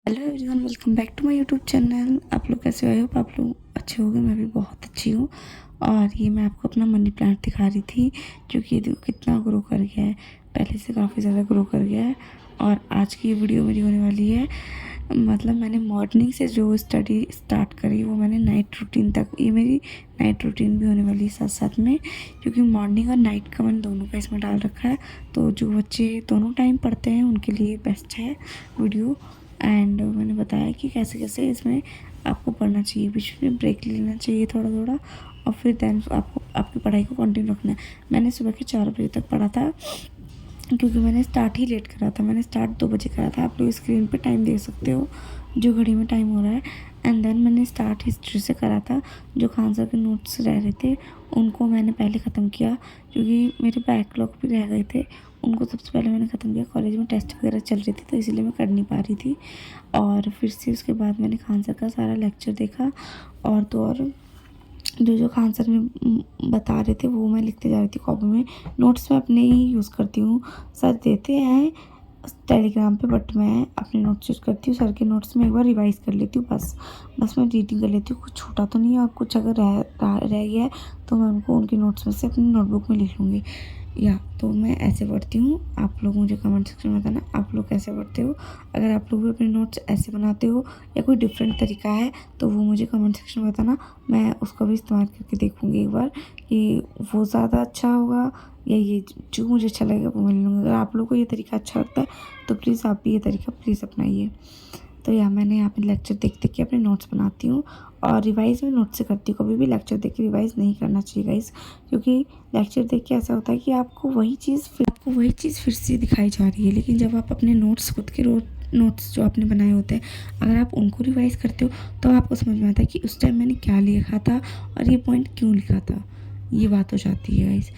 Hello everyone, welcome back to my YouTube channel. आप लोग कैसे हो? आई होप आप लोग अच्छे होंगे। मैं भी बहुत अच्छी हूँ। और ये मैं आपको अपना मनी प्लांट दिखा रही थी, क्योंकि ये देखो कितना ग्रो कर गया है। पहले से काफ़ी ज़्यादा ग्रो कर गया है। और आज की ये वीडियो मेरी होने वाली है, मतलब मैंने मॉर्निंग से जो स्टडी स्टार्ट करी वो मैंने नाइट रूटीन तक, ये मेरी नाइट रूटीन भी होने वाली है साथ साथ में, क्योंकि मॉर्निंग और नाइट का मैंने दोनों का इसमें डाल रखा है। तो जो बच्चे दोनों टाइम पढ़ते हैं उनके लिए बेस्ट है वीडियो। एंड मैंने बताया कि कैसे कैसे इसमें आपको पढ़ना चाहिए, बीच में ब्रेक लेना चाहिए थोड़ा थोड़ा, और फिर दैन आपको आपकी पढ़ाई को कंटिन्यू रखना है। मैंने सुबह के 4 बजे तक पढ़ा था, क्योंकि मैंने स्टार्ट ही लेट करा था। मैंने स्टार्ट 2 बजे करा था। आप लोग स्क्रीन पे टाइम देख सकते हो, जो घड़ी में टाइम हो रहा है। एंड देन मैंने स्टार्ट हिस्ट्री से करा था। जो खान सर के नोट्स रह रहे थे उनको मैंने पहले ख़त्म किया, क्योंकि मेरे बैकलॉग भी रह गए थे। उनको सबसे पहले मैंने ख़त्म किया। कॉलेज में टेस्ट वगैरह चल रही थी तो इसीलिए मैं कर नहीं पा रही थी। और फिर से उसके बाद मैंने खान सर का सारा लेक्चर देखा, और तो और जो जो खान सर में बता रहे थे वो मैं लिखते जा रही थी कॉपी में। नोट्स मैं अपने ही यूज़ करती हूँ। सर देते हैं टेलीग्राम पे, बट मैं अपने नोट्स यूज़ करती हूँ। सर के नोट्स में एक बार रिवाइज़ कर लेती हूँ, बस मैं रीडिंग कर लेती हूँ। कुछ छूटा तो नहीं है, और कुछ अगर रह गया है तो मैं उनको उनके नोट्स में से अपनी नोटबुक में लिख लूँगी। या तो मैं ऐसे पढ़ती हूँ। आप लोग मुझे कमेंट सेक्शन में बताना आप लोग कैसे पढ़ते हो। अगर आप लोग भी अपने नोट्स ऐसे बनाते हो या कोई डिफरेंट तरीका है तो वो मुझे कमेंट सेक्शन में बताना। मैं उसका भी इस्तेमाल करके देखूँगी एक बार कि वो ज़्यादा अच्छा होगा या ये जो मुझे अच्छा लगेगा वो मैं ले लूँगी। अगर आप लोग को ये तरीका अच्छा लगता है तो प्लीज़ आप भी ये तरीका प्लीज़ अपनाइए। तो या मैंने यहाँ पे लेक्चर देख देख के अपने नोट्स बनाती हूँ, और रिवाइज़ में नोट से करती हूँ। कभी भी लेक्चर देख के रिवाइज़ नहीं करना चाहिए गाइस, क्योंकि लेक्चर देख के ऐसा होता है कि आपको वही चीज़ फिर से दिखाई जा रही है। लेकिन जब आप अपने नोट्स खुद के नोट्स जो आपने बनाए होते हैं, अगर आप उनको रिवाइज़ करते हो तो आपको समझ में आता है कि उस टाइम मैंने क्या लिखा था और ये पॉइंट क्यों लिखा था। ये बात हो जाती है गाइस।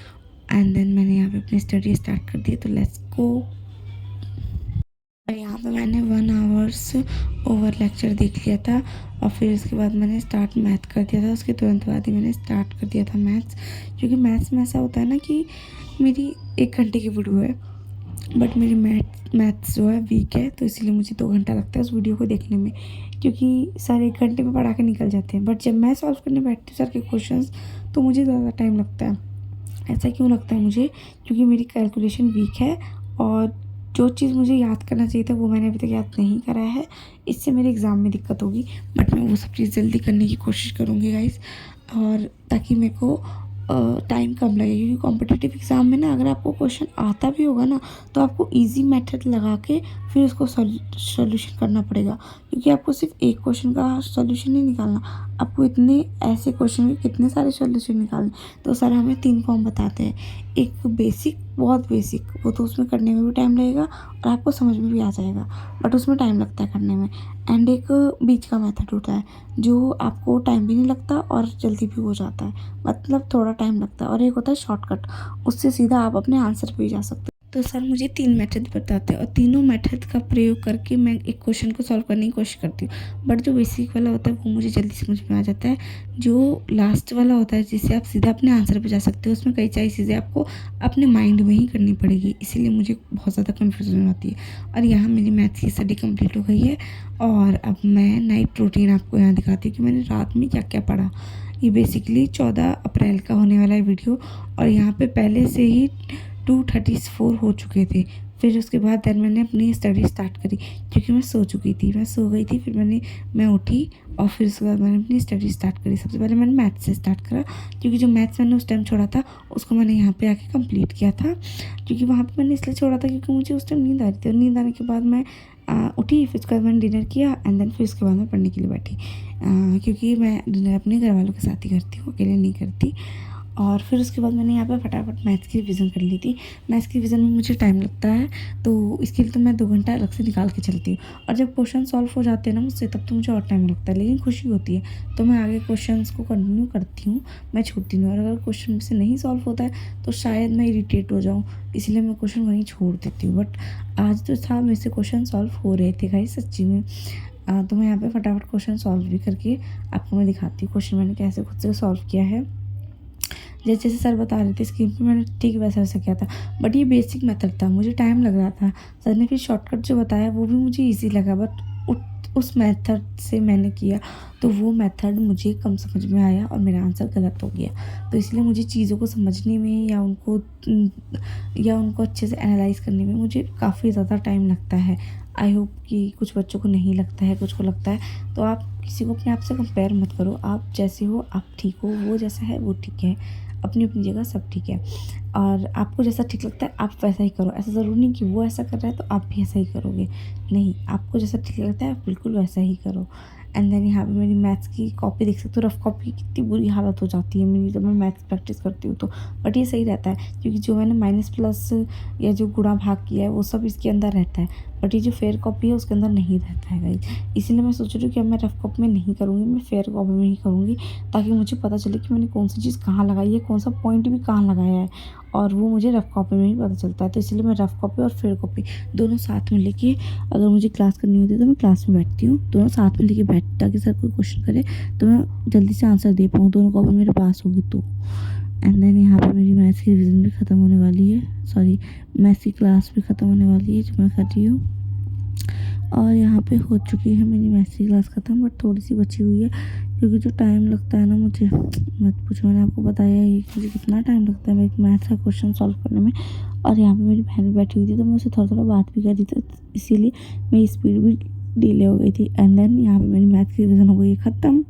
एंड देन मैंने यहाँ पे अपनी स्टडी स्टार्ट कर दी, तो लेट्स गो। और यहाँ पे मैंने 1 आवर्स ओवर लेक्चर देख लिया था, और फिर उसके बाद मैंने स्टार्ट मैथ कर दिया था। उसके तुरंत बाद ही मैंने स्टार्ट कर दिया था मैथ्स, क्योंकि मैथ्स में ऐसा होता है ना कि मेरी 1 घंटे की वीडियो है, बट मेरी मैथ्स जो है वीक है, तो इसीलिए मुझे 2 घंटा लगता है उस वीडियो को देखने में, क्योंकि सर 1 घंटे में पढ़ा के निकल जाते हैं। बट जब मैं सॉल्व करने बैठती हूँ सर के क्वेश्चंस तो मुझे ज़्यादा टाइम लगता है। ऐसा क्यों लगता है मुझे? क्योंकि मेरी कैलकुलेशन वीक है, और जो चीज़ मुझे याद करना चाहिए था वो मैंने अभी तक याद नहीं करा है। इससे मेरे एग्ज़ाम में दिक्कत होगी, बट मैं वो सब चीज़ जल्दी करने की कोशिश करूँगी गाइस, और ताकि मेरे को टाइम कम लगे। क्योंकि कॉम्पिटिटिव एग्ज़ाम में ना अगर आपको क्वेश्चन आता भी होगा ना तो आपको इजी मेथड लगा के फिर उसको सॉल्यूशन करना पड़ेगा, क्योंकि आपको सिर्फ एक क्वेश्चन का सॉल्यूशन नहीं निकालना, आपको इतने ऐसे क्वेश्चन के कितने सारे सॉल्यूशन निकालने। तो सर हमें 3 फॉर्म बताते हैं। एक बेसिक, बहुत बेसिक, वो तो उसमें करने में भी टाइम लगेगा और आपको समझ में भी आ जाएगा, बट उसमें टाइम लगता है करने में। एंड एक बीच का मेथड होता है जो आपको टाइम भी नहीं लगता और जल्दी भी हो जाता है, मतलब थोड़ा टाइम लगता है। और एक होता है शॉर्टकट, उससे सीधा आप अपने आंसर पे ही जा सकते हो। तो सर मुझे 3 मेथड बताते हैं, और तीनों मेथड का प्रयोग करके मैं एक क्वेश्चन को सॉल्व करने की कोशिश करती हूँ। बट जो बेसिक वाला होता है वो मुझे जल्दी समझ में आ जाता है। जो लास्ट वाला होता है जिससे आप सीधा अपने आंसर पे जा सकते हो, उसमें कई सारी चीज़ें आपको अपने माइंड में ही करनी पड़ेगी, इसीलिए मुझे बहुत ज़्यादा कन्फ्यूजन होती है। और यहाँ मेरी मैथ्स की स्टडी कंप्लीट हो गई है, और अब मैं नाइट रूटीन आपको यहाँ दिखाती हूँ कि मैंने रात में क्या क्या पढ़ा। ये बेसिकली 14 अप्रैल का होने वाला है वीडियो, और यहाँ पे पहले से ही 2:34 हो चुके थे। फिर उसके बाद देन मैंने अपनी स्टडी स्टार्ट करी, क्योंकि मैं सो चुकी थी, मैं सो गई थी। फिर मैं उठी, और फिर उसके बाद मैंने अपनी स्टडी स्टार्ट करी। सबसे पहले मैंने मैथ्स से स्टार्ट करा, क्योंकि जो मैथ्स मैंने उस टाइम छोड़ा था उसको मैंने यहाँ पे आके कंप्लीट किया था। क्योंकि वहाँ पे मैंने इसलिए छोड़ा था क्योंकि मुझे उस टाइम नींद आ रही थी, और नींद आने के बाद मैं उठी। फिर उसके बाद मैंने डिनर किया, एंड देन फिर उसके बाद मैं पढ़ने के लिए बैठी, क्योंकि मैं डिनर अपने घर वालों के साथ ही करती हूँ, अकेले नहीं करती। और फिर उसके बाद मैंने यहाँ पे फटाफट मैथ्स की रिवीजन कर ली थी। मैथ्स की रिवीजन में मुझे टाइम लगता है, तो इसके लिए तो मैं 2 घंटा अलग से निकाल के चलती हूँ। और जब क्वेश्चन सॉल्व हो जाते हैं ना मुझसे, तब तो मुझे और टाइम लगता है, लेकिन खुशी होती है, तो मैं आगे क्वेश्चंस को कंटिन्यू करती हूँ, मैं छोड़ती नहीं हूँ। और अगर क्वेश्चन मुझसे नहीं सॉल्व होता है तो शायद मैं इरीटेट हो जाऊँ, इसलिए मैं क्वेश्चन वहीं छोड़ देती हूँ। बट आज जो था मेरे से क्वेश्चन सॉल्व हो रहे थे गाइस सच्ची में। तो मैं यहाँ पे फटाफट क्वेश्चन सॉल्व भी करके आपको मैं दिखाती हूँ क्वेश्चन मैंने कैसे खुद से सॉल्व किया है। जैसे जैसे सर बता रहे थे स्क्रीन पे, मैंने ठीक वैसा वैसा किया था। बट ये बेसिक मेथड था, मुझे टाइम लग रहा था। सर ने फिर शॉर्टकट जो बताया वो भी मुझे ईजी लगा, बट उस मेथड से मैंने किया तो वो मेथड मुझे कम समझ में आया और मेरा आंसर गलत हो गया। तो इसलिए मुझे चीज़ों को समझने में या उनको अच्छे से एनालाइज़ करने में मुझे काफ़ी ज़्यादा टाइम लगता है। आई होप कि कुछ बच्चों को नहीं लगता है, कुछ को लगता है। तो आप किसी को अपने आप से कंपेयर मत करो। आप जैसे हो आप ठीक हो, वो जैसा है वो ठीक है। अपनी-अपनी जगह सब ठीक है और आपको जैसा ठीक लगता है आप वैसा ही करो। ऐसा ज़रूरी नहीं कि वो ऐसा कर रहा है तो आप भी ऐसा ही करोगे। नहीं, आपको जैसा ठीक लगता है आप बिल्कुल वैसा ही करो। एंड देन यहाँ पे मेरी मैथ्स की कॉपी देख सकते हो, रफ कॉपी की कितनी बुरी हालत हो जाती है मेरी जब मैं मैथ्स प्रैक्टिस करती हूँ तो। बट ये सही रहता है क्योंकि जो मैंने माइनस प्लस या जो गुणा भाग किया है वो सब इसके अंदर रहता है। बट ये जो फेयर कॉपी है उसके अंदर नहीं रहता है गाइस। इसीलिए मैं सोच रही हूँ कि अब मैं रफ कॉपी में नहीं करूँगी, मैं फेयर कॉपी में ही करूँगी ताकि मुझे पता चले कि मैंने कौन सी चीज़ कहाँ लगाई है, कौन सा पॉइंट भी कहाँ लगाया है और वो मुझे रफ कॉपी में ही पता चलता है। तो इसलिए मैं रफ कॉपी और फेयर कॉपी दोनों साथ में लेके अगर मुझे क्लास करनी होती है तो मैं क्लास में बैठती हूँ। दोनों साथ में लेके ताकि सर कोई क्वेश्चन करे तो मैं जल्दी से आंसर दे पाऊँ, दोनों कॉपी मेरे पास होगी तो। एंड देन यहाँ पे मेरी मैथ्स की रिवीजन भी ख़त्म होने वाली है, सॉरी मैथ्स की क्लास भी ख़त्म होने वाली है जो मैं कर रही हूँ। और यहाँ पे हो चुकी है मेरी मैथ्स की क्लास ख़त्म, बट थोड़ी सी बची हुई है क्योंकि जो टाइम लगता है ना मुझे मत पूछो। मैंने आपको बताया ही कि मुझे कितना टाइम लगता है एक मैथ्स का क्वेश्चन सॉल्व करने में। और यहाँ पे मेरी बहन भी बैठी हुई थी तो मैं उससे थोड़ा थोड़ा बात भी कर रही थी, इसीलिए मेरी स्पीड भी डिले हो गई थी। एंड देन यहाँ पे मेरी मैथ्स की रिवीजन हो गई है ख़त्म।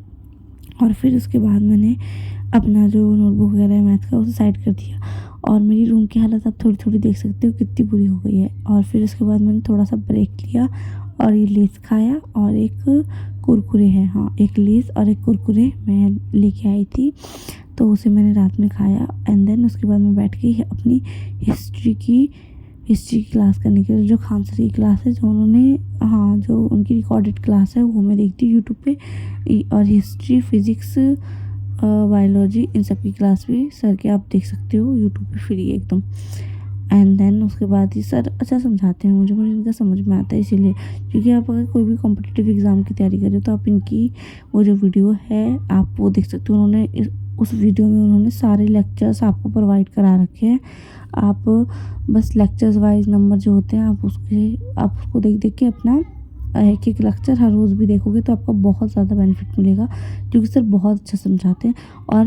और फिर उसके बाद मैंने अपना जो नोटबुक वगैरह है मैथ का उसे साइड कर दिया और मेरी रूम की हालत आप थोड़ी थोड़ी देख सकते हो कितनी बुरी हो गई है। और फिर उसके बाद मैंने थोड़ा सा ब्रेक लिया और ये लेस खाया और एक कुरकुरे है, हाँ एक लेस और एक कुरकुरे मैं लेके आई थी तो उसे मैंने रात में खाया। एंड देन उसके बाद मैं बैठ के अपनी हिस्ट्री की क्लास करने के लिए, जो खान सर की क्लास है जो उन्होंने, हाँ जो उनकी रिकॉर्डेड क्लास है वो मैं देखती हूँ यूट्यूब पे। और हिस्ट्री, फिज़िक्स, बायोलॉजी इन सब की क्लास भी सर के आप देख सकते हो यूट्यूब पे फ्री है एकदम। एंड देन उसके बाद ही सर अच्छा समझाते हैं मुझे इनका समझ में आता है। इसीलिए क्योंकि आप अगर कोई भी कॉम्पिटिटिव एग्ज़ाम की तैयारी करें तो आप इनकी वो जो वीडियो है आप वो देख सकते हो। उस वीडियो में उन्होंने सारे लेक्चर्स आपको प्रोवाइड करा रखे हैं। आप बस लेक्चर्स वाइज नंबर जो होते हैं आप उसको देख देख के अपना एक एक लेक्चर हर रोज़ भी देखोगे तो आपको बहुत ज़्यादा बेनिफिट मिलेगा क्योंकि सर बहुत अच्छा समझाते हैं। और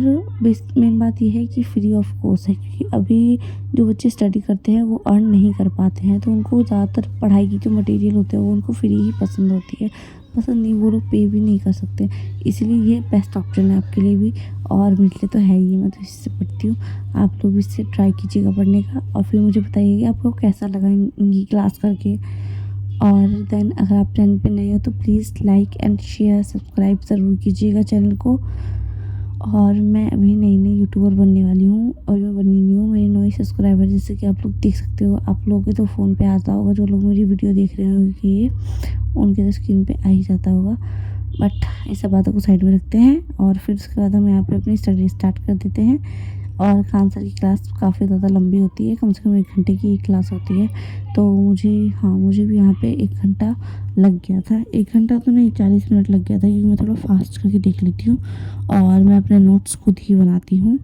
मेन बात ये है कि फ्री ऑफ कॉस्ट है क्योंकि अभी जो बच्चे स्टडी करते हैं वो अर्न नहीं कर पाते हैं तो उनको ज़्यादातर पढ़ाई की जो मटेरियल होते हैं वो उनको फ्री ही पसंद होती है। पसंद नहीं, वो लोग पे भी नहीं कर सकते, इसलिए ये बेस्ट ऑप्शन है आपके लिए भी और मेरे लिए तो है ही। मैं तो इससे पढ़ती हूँ, आप लोग भी इससे ट्राई कीजिएगा पढ़ने का और फिर मुझे बताइएगा आपको कैसा लगा इनकी क्लास करके। और देन अगर आप चैनल पे नए हो तो please like and share subscribe ज़रूर कीजिएगा चैनल को। और मैं अभी नई यूट्यूबर बनने वाली हूँ, अभी मैं बनी नहीं हूँ, मेरे 9 सब्सक्राइबर जैसे कि आप लोग देख सकते हो। आप लोगों के तो फ़ोन पे आता होगा, जो लोग मेरी वीडियो देख रहे होंगे कि ये उनके तो स्क्रीन पे आ ही जाता होगा। बट ये सब बातों को साइड में रखते हैं और फिर उसके बाद हम यहाँ पे अपनी स्टडी स्टार्ट कर देते हैं। और खान सर की क्लास काफ़ी ज़्यादा लंबी होती है, कम से कम 1 घंटे की क्लास होती है। तो मुझे भी यहाँ पे 1 घंटा लग गया था, 1 घंटा तो नहीं 40 मिनट लग गया था क्योंकि मैं थोड़ा फास्ट करके देख लेती हूँ और मैं अपने नोट्स खुद ही बनाती हूँ।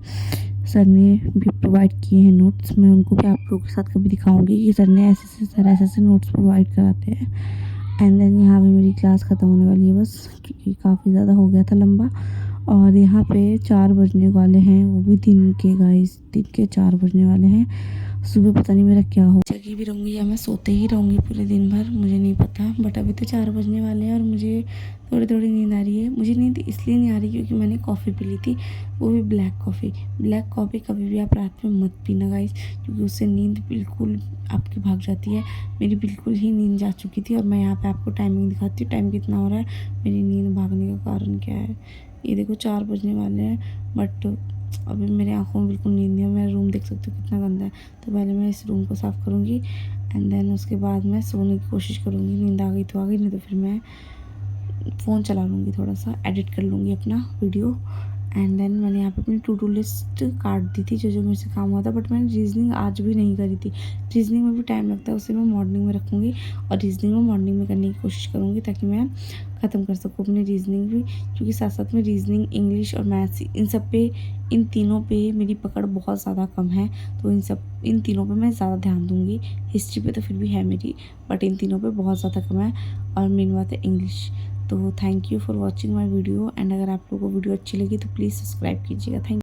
सर ने भी प्रोवाइड किए हैं नोट्स, मैं उनको भी आप लोगों के साथ कभी दिखाऊंगी कि सर ने ऐसे नोट्स प्रोवाइड कराते हैं। एंड देन यहाँ पे मेरी क्लास ख़त्म होने वाली है बस क्योंकि काफ़ी ज़्यादा हो गया था लंबा। और यहाँ पे 4 बजने वाले हैं, वो भी दिन के गाइस, दिन के 4 बजने वाले हैं। सुबह पता नहीं मेरा क्या हो, जगी भी रहूँगी या मैं सोते ही रहूँगी पूरे दिन भर मुझे नहीं पता। बट अभी तो 4 बजने वाले हैं और मुझे थोड़ी थोड़ी नींद आ रही है। मुझे नींद इसलिए नहीं आ रही क्योंकि मैंने कॉफ़ी पी ली थी, वो भी ब्लैक कॉफ़ी। कभी भी आप रात में मत पीना गाइस क्योंकि उससे नींद बिल्कुल आपकी भाग जाती है। मेरी बिल्कुल ही नींद जा चुकी थी और मैं यहाँ पे आपको टाइमिंग दिखाती हूँ, टाइम कितना हो रहा है, मेरी नींद भागने का कारण क्या है। ये देखो 4 बजने वाले हैं बट अभी मेरी आंखों में बिल्कुल नींद नहीं है। मेरा रूम देख सकते हो कितना गंदा है, तो पहले मैं इस रूम को साफ़ करूँगी एंड देन उसके बाद मैं सोने की कोशिश करूँगी। नींद आ गई तो आ गई, नहीं तो फिर मैं फ़ोन चला लूँगी, थोड़ा सा एडिट कर लूँगी अपना वीडियो। एंड देन मैंने यहाँ पे अपनी टू डू लिस्ट काट दी थी जो मुझसे काम हुआ था। बट मैंने रीजनिंग आज भी नहीं करी थी, रीजनिंग में भी टाइम लगता है, उसे मैं मॉर्निंग में रखूँगी और रीजनिंग में मॉर्निंग में करने की कोशिश करूँगी ताकि मैं ख़त्म कर सकूँ अपनी रीजनिंग भी, क्योंकि साथ साथ में रीजनिंग, इंग्लिश और मैथ्स इन तीनों पे मेरी पकड़ बहुत ज़्यादा कम है। तो इन तीनों पे मैं ज़्यादा ध्यान दूँगी। हिस्ट्री पे तो फिर भी है मेरी, बट इन तीनों पे बहुत ज़्यादा कम है। और मेन बात है इंग्लिश। तो thank you for watching my video, and अगर आप लोगों को वीडियो अच्छी लगी तो प्लीज़ सब्सक्राइब कीजिएगा। थैंक